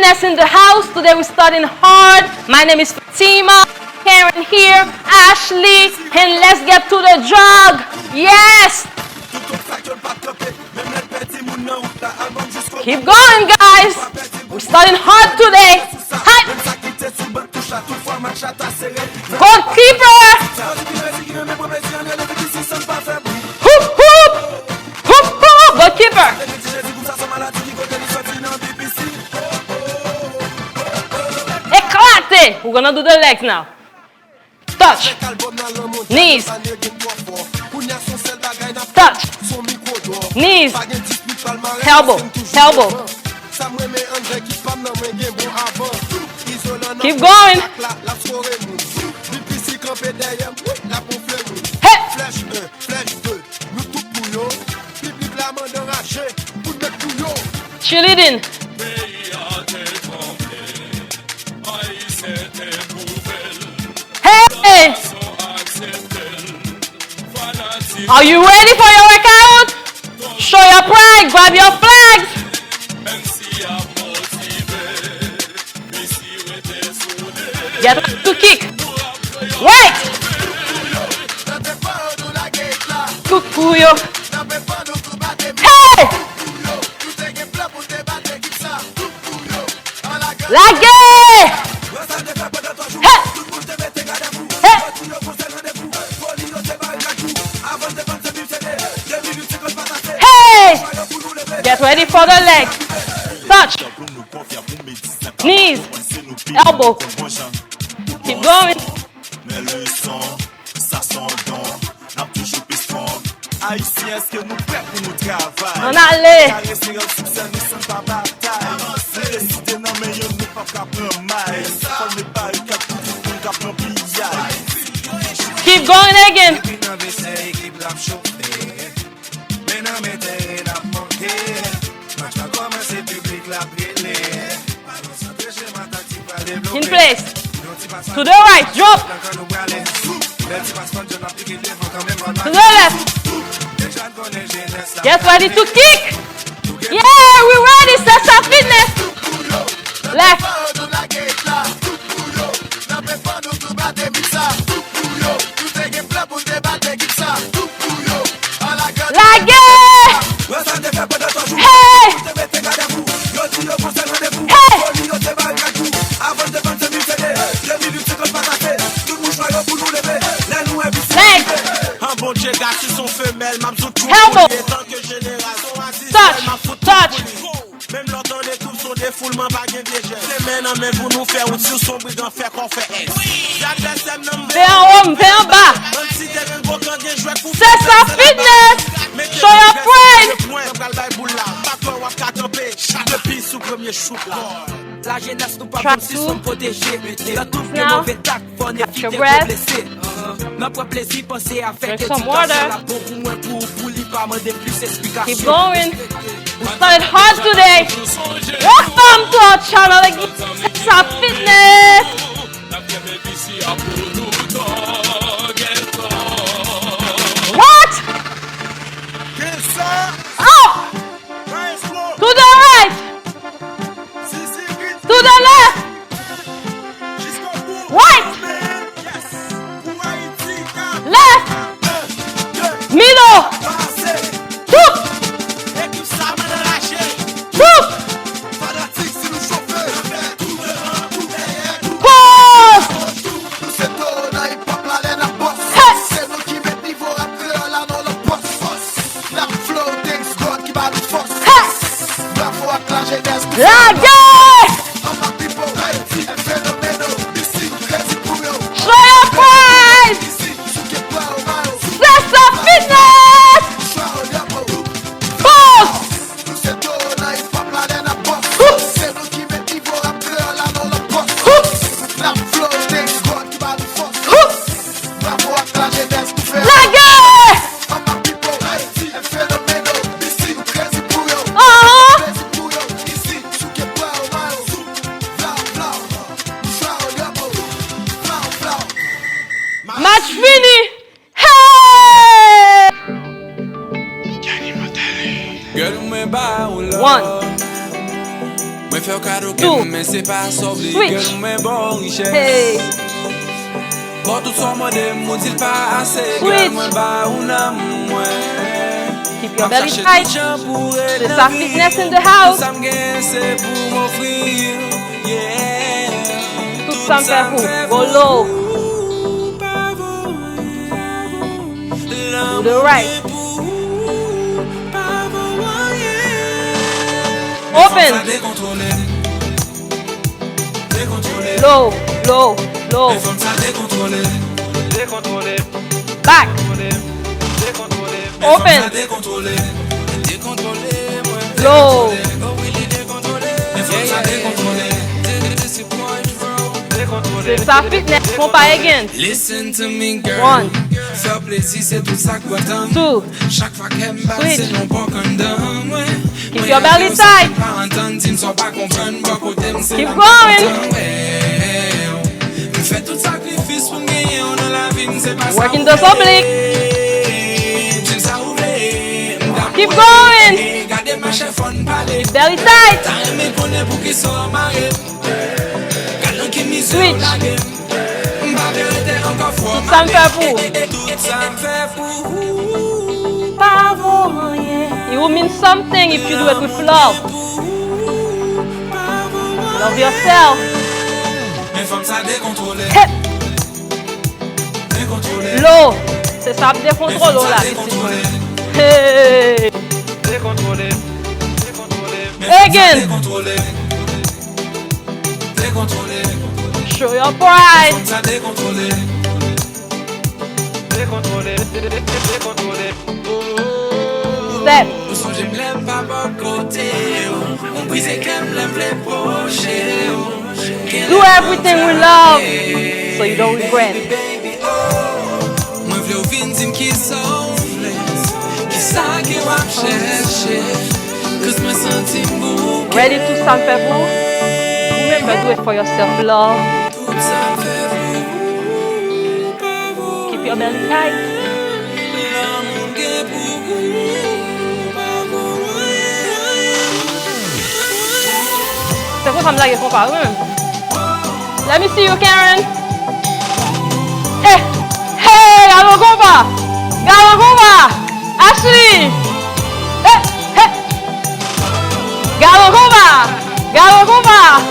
Fitness in the house. Today we're starting hard. My name is Fatima. Karen here, Ashley, and let's get to the jog. Yes! Keep going, guys. We're starting hard today. Hype! Goalkeeper! Hoop, hoop! Hoop, hoop! Goalkeeper! Éclaté! We're gonna do the legs now. Touch. Knees. Touch. Knees. Elbow. Elbow. Keep going. Hey. Cheerleading. Hey! Are you ready for your workout? Show your pride, grab your flags. Get to kick. Wait! Cucuyo. Hey! Lagué! Hey! Hey! Hey! Get ready for the leg. Touch. Knees. Elbow. Keep going. On allait. Keep going again. In place. To the right, drop. To the left. Get ready to kick. Yeah, we're ready. That's our fitness. Left. Lagué. Hey. Hey. Elbow. Touch. Touch. Fais en haut, fais en bas. C'est sa fitness. Show your pride. Track two. Now, catch your breath. Drink some water. Keep going. We started hard today. Welcome to our channel again. It's our fitness. What? Up. To the right. To the left. Right. Left. Middle. Whoop. Whoop. Pause. Lagué. Show your pride. That's our fitness. Pause. Lagué. Match fini. Hey! One. 2, switch. Hey. Switch. Keep your belly tight. There's our fitness in the house. Tout ça me fait pour. Go low. To the right. Open. Low, low, low. Back. Open. Low. C'est ça fitness. Come back again. Listen to me, girl. 1. Faire plaisir, c'est tout ça que t'aimes. 2. Chaque fois qu'elle me bat, c'est non pas condamne. Keep your belly tight. Keep going. Working those obliques. Keep going. Belly tight. Switch. Tout ça me fait pour. It will mean something if you do it with love. Love yourself. Hip. Low. C'est ça, décontrôle là. Hey. Again. Show your pride. Step. Do everything with love so you don't regret. Ready to stand for? Remember, do it for yourself, love. Keep your belly tight. C'est quoi ça me blague pas? Let me see you, Karen. Hey, hey, allons combat. Allons combat. Ashley. Hey, hey. Allons combat. Allons combat.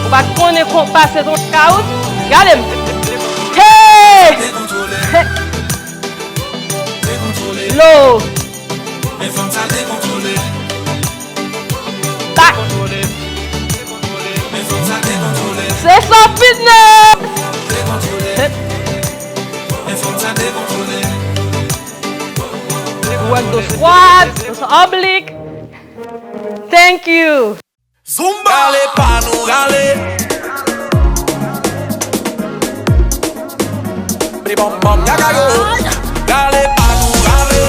On va connaître passer ton scout. Regarde him. Hey. Hey. Low. Back. C'est son fitness. Work those squats, those obliques. Thank you. Zumba. Gale pa nou gale. Bom bom yagago. Gale pa nou gale.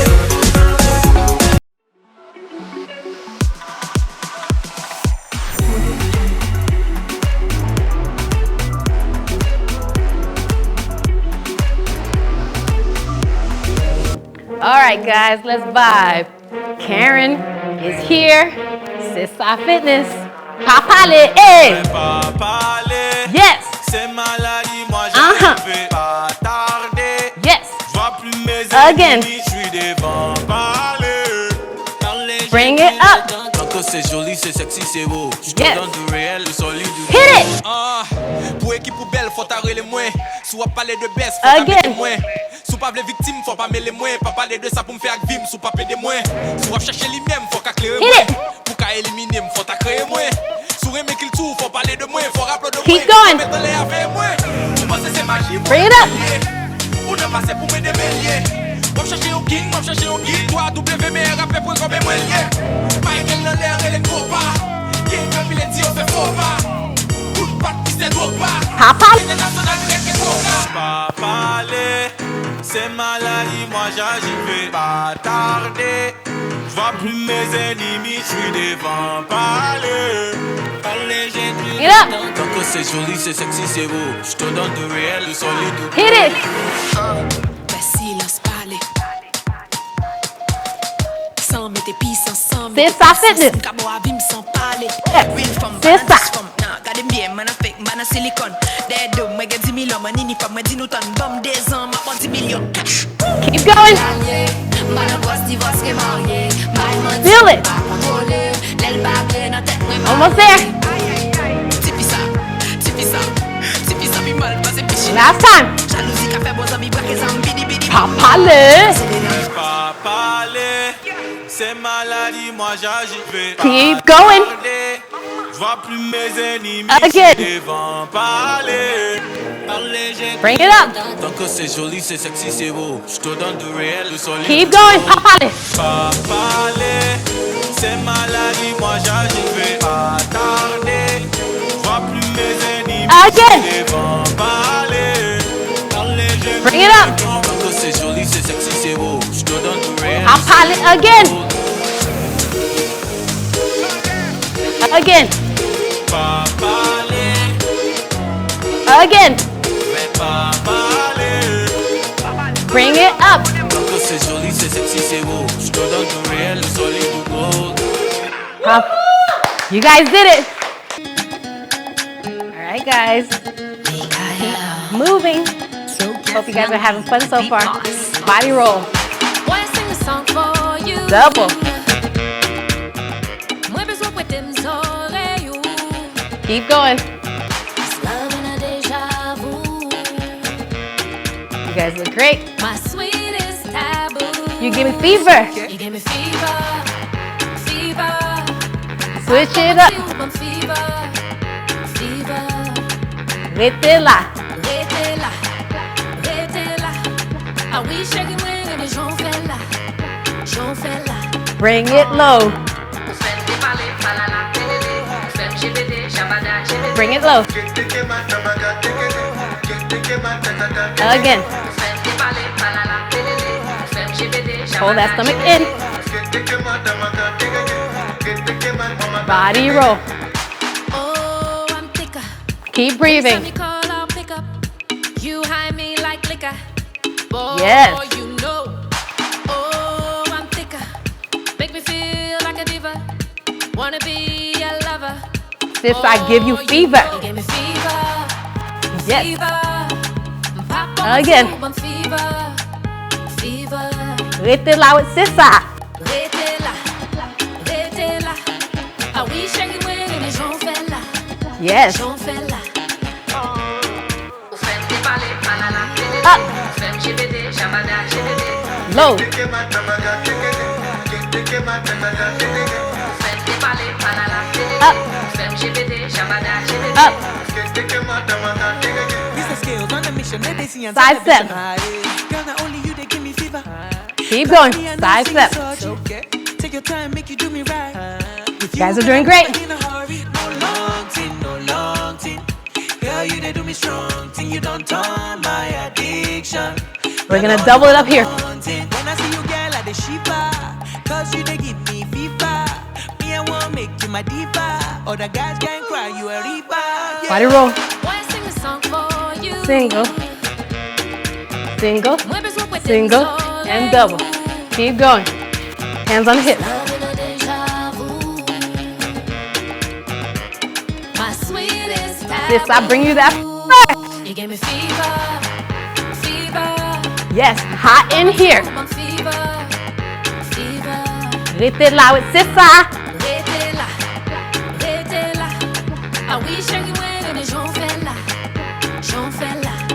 All right, guys, let's vibe. Karen is here. C'est sa fitness. Papa le hey. Yes. C'est maladie, moi je vais pas tarder. Yes. Je vois plus mes Again. ennemis, je suis devant parler. Bring it up. Tant que c'est joli, c'est sexy, c'est beau. Je te Yes. donne du réel, du solide, du Hit it. Pour équipe ou belle, faut t'arrêter les moins. Soit parler de baisse, faut Again. t'appeler moins. Sous pas les victimes, faut pas mêler moins. Pas parler de ça pour me faire vim, sous pas péder moins. Soit chercher lui-même, faut qu'à clairer Hit moins. it. Pour qu'à éliminer, faut t'à créer moins. Sourire mais qu'il tourne, faut parler de moins. Faut rappeler de moins. Keep going. Mettre les avec moins. Tu penses que c'est magie? Bring it up. Ou ne passer pour me démêler. Moi chercher un king, moi chercher un guide. Toi, WMR, après pour combien moins lié. Pas qu'elle dans l'air, elle est trop pas. Qui est comme il est dit, on fait faux pas. Coup de patte, c'est trop pas. Papa. Pas parler, c'est maladie, moi j'y vais pas tarder. Je vois plus mes ennemis, je suis devant parler. Parler, j'ai plus Get up. tant que c'est joli, c'est sexy, c'est beau. Je te donne du réel, du solide. Hit it. C'est sa fitness. C'est ça. Keep going. Feel it. Almost there. Last time. C'est maladie, moi j'agis. Keep going. Je vois plus mes ennemis Again. devant parler. Bring it up. Tant que c'est joli, c'est sexy, c'est beau. Je te donne du réel, du solide. Keep going. Papale. Pas parler, c'est maladie, moi j'agis, je vais pas tarder. Je vois plus mes ennemis Again. devant parler. Bring it up. Tant que c'est joli, c'est sexy, c'est beau. Je te donne du réel. Papale again. Again. Pas parler, Again. pas parler. Bring it up. Tant que c'est joli, c'est sexy, c'est beau. Je te donne du réel, du solide, du gold. You guys did it. All right, guys. Moving. Hope you guys are having fun so far. Body roll. Double. Keep going. You guys look great. You give me fever. Switch it up. Rete-la. Bring it low. Bring it low. Again. Hold that stomach in. Body roll. Keep breathing. Yes. Sis, I give you fever. Yes. Again. Rete-la with Sissa. Yes. Up. Low. Up. Up. Side step. Keep going. Side step. You guys are doing great. We're gonna double it up here. Body roll. Single, single, single, and double. Keep going. Hands on the hips. Sis, I bring you that. Yes, hot in here. Rete-la with Sissa.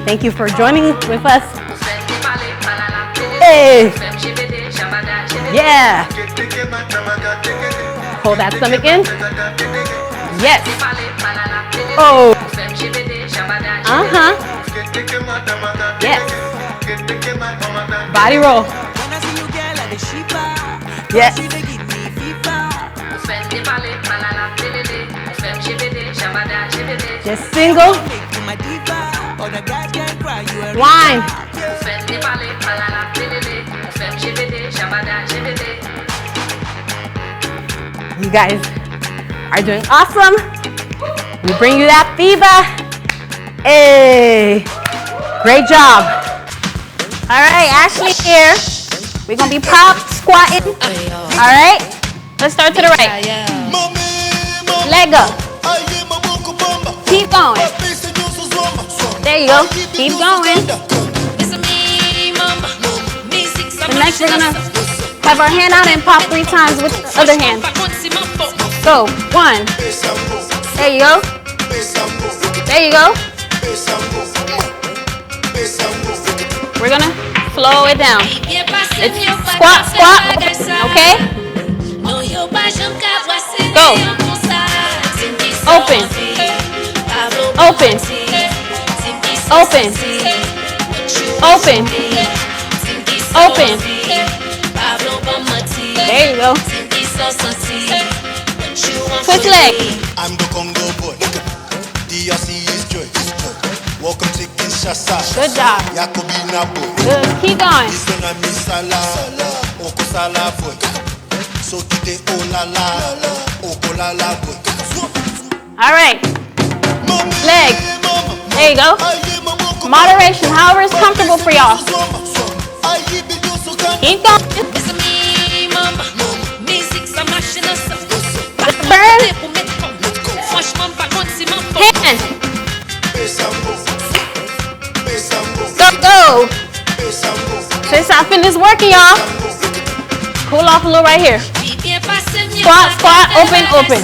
Thank you for joining with us. Hey. Yeah. Hold that stomach in. Yes. Oh. Uh-huh. Yes. Body roll. Yes. Just single. Wine. You guys are doing awesome. We bring you that fever. Hey, great job. All right, Ashley here. We're gonna be prop squatting. All right, let's start to the right. Leg up. Keep going. There you go. Keep going. The next we're gonna have our hand out and pop 3 times with the other hand. Go. 1. There you go. There you go. We're gonna slow it down. It's squat, squat. Okay? Go. Open. Open. Open. Open. Open. There you go. Twist leg. I'm the Congo boy. DRC is joy. Welcome to Kinshasa. Good job. Yakobina boy. Good. Keep going. Isona misala. Oko sala boy. So today oh la la. Oko la la boy. All right. Leg. There you go. Moderation, however is comfortable for y'all. Keep going. Burn. Hand. Go, go. Since I finished working, y'all. Cool off a little right here. Squat, squat, open, open.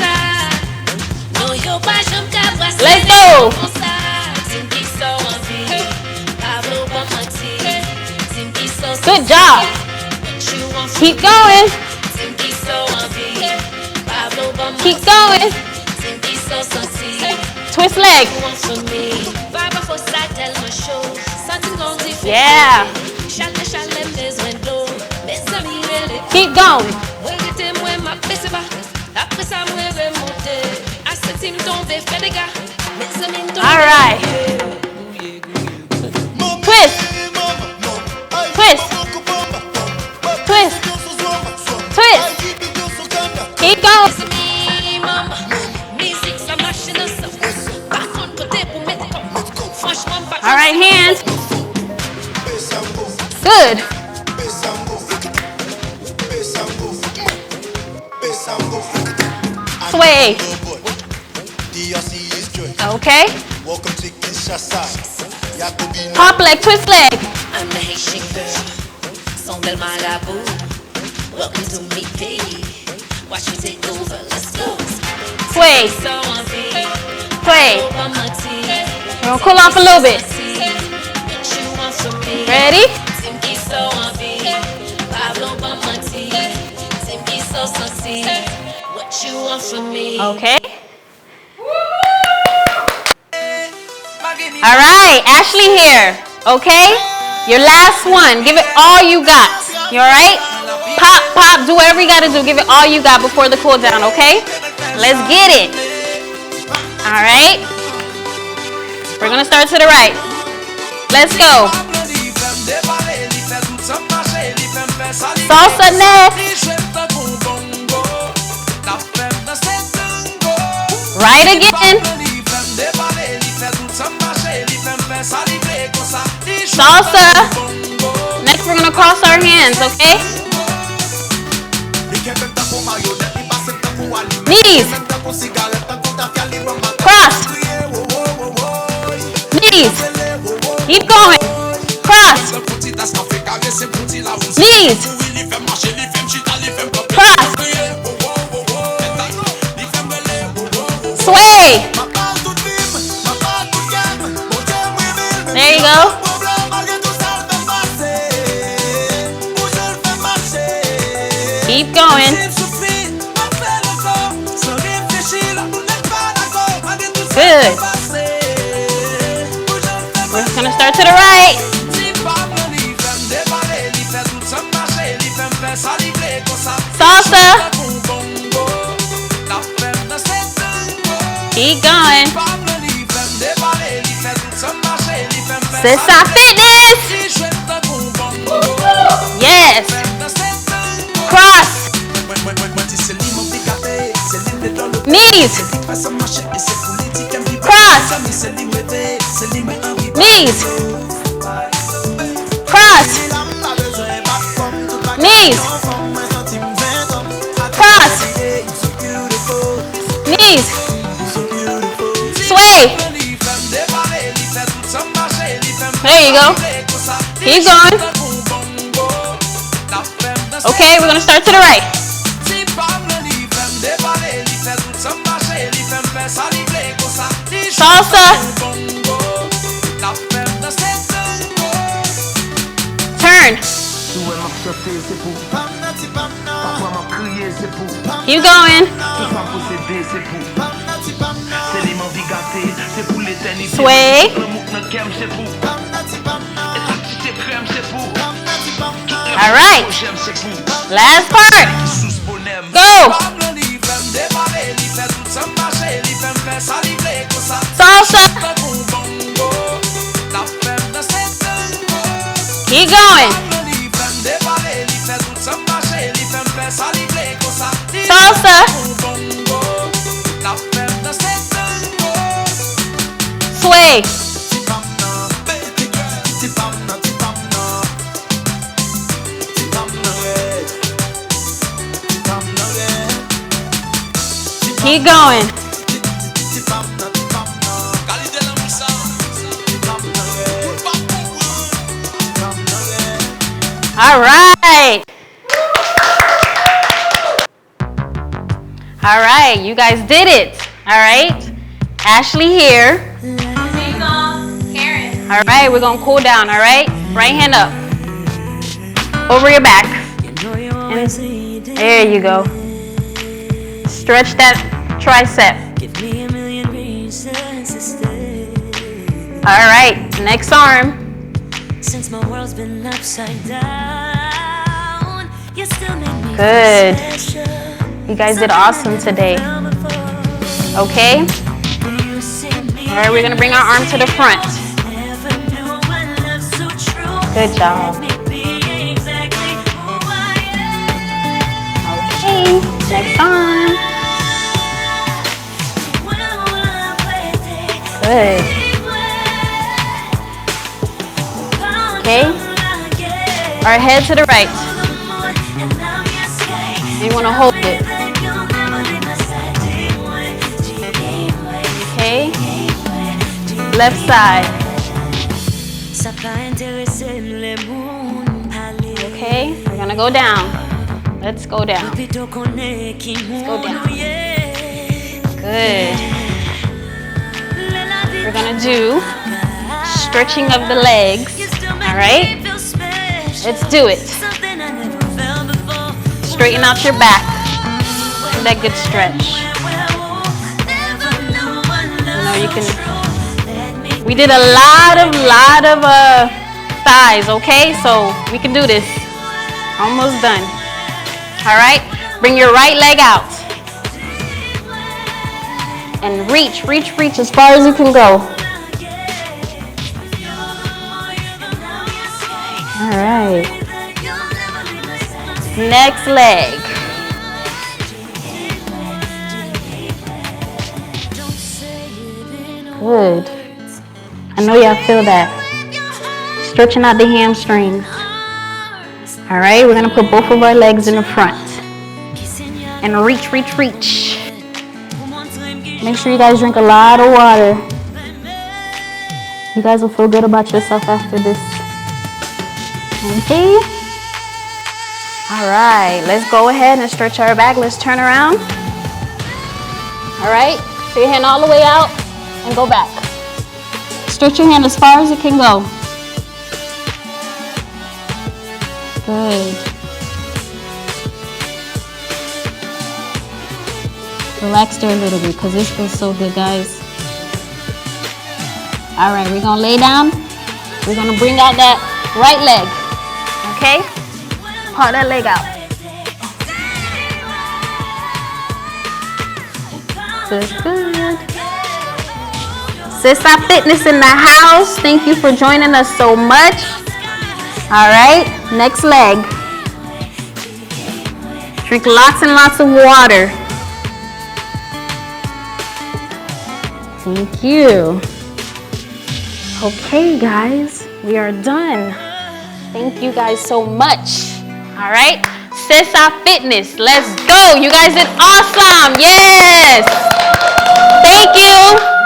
Let's go. Good job. Keep going. Keep going. Twist leg. Yeah. Keep going. All right. Twist. Twist. Twist. Twist. Keep going. All right, hands. Good. Sway. Okay. Welcome to Kinshasa. Hop leg, twist leg. I'm the Haitian girl, son del Marabout. Welcome to Minute Haiti. Watch me take over. Let's go. Sway. Sway. We're gonna cool off a little bit. Ready? What you want from me? Okay. All right, Ashley here. Okay? Your last one. Give it all you got. You all right? Pop, pop. Do whatever you got to do. Give it all you got before the cool down. Okay? Let's get it. All right. We're gonna start to the right. Let's go. Salsa next. Right again. Salsa. Next we're gonna cross our hands, okay? Knees. Cross. Knees. Keep going. Cross. Knees. Cross. Sway. There you go. Keep going. Good. We're just gonna start to the right. Salsa. Keep going. C'est ça fitness. Yes. Cross. Knees. Cross. Knees. Cross. Knees. Cross. Knees. There you go. Keep going. Okay, we're gonna start to the right. Salsa. Turn. Keep going. Sway. All right. Last part. Go. Salsa. Keep going. Salsa. Sway. Keep going. All right. All right, you guys did it. All right. Ashley here. Karen. All right, we're going to cool down, all right? Right hand up. Over your back. And there you go. Stretch that tricep. All right, next arm. Since my world's been upside down, you still make me good. You guys did awesome today. Okay? All right, we're gonna bring our arm to the front. Good job. Okay, next arm. Good. Okay. All right, head to the right. You want to hold it. Okay. Left side. Okay, we're going to go down. Let's go down. Let's go down. Good. We're going to do stretching of the legs. All right? Let's do it. Straighten out your back. Do that good stretch. You know, you can. We did a lot of thighs, okay? So we can do this. Almost done. All right? Bring your right leg out. And reach as far as you can go. All right. Next leg. Good. I know y'all feel that. Stretching out the hamstrings. All right, we're gonna put both of our legs in the front. And reach. Make sure you guys drink a lot of water. You guys will feel good about yourself after this. Okay. All right, let's go ahead and stretch our back. Let's turn around. All right, so your hand all the way out and go back. Stretch your hand as far as it can go. Good. Relax there a little bit because this feels so good, guys. All right, we're gonna lay down. We're gonna bring out that right leg. Okay? Pull that leg out. Good. Sissa Fitness in the house. Thank you for joining us so much. All right, next leg. Drink lots and lots of water. Thank you. Okay, guys, we are done. Thank you guys so much. All right, Sissa Fitness, let's go. You guys did awesome. Yes. Thank you.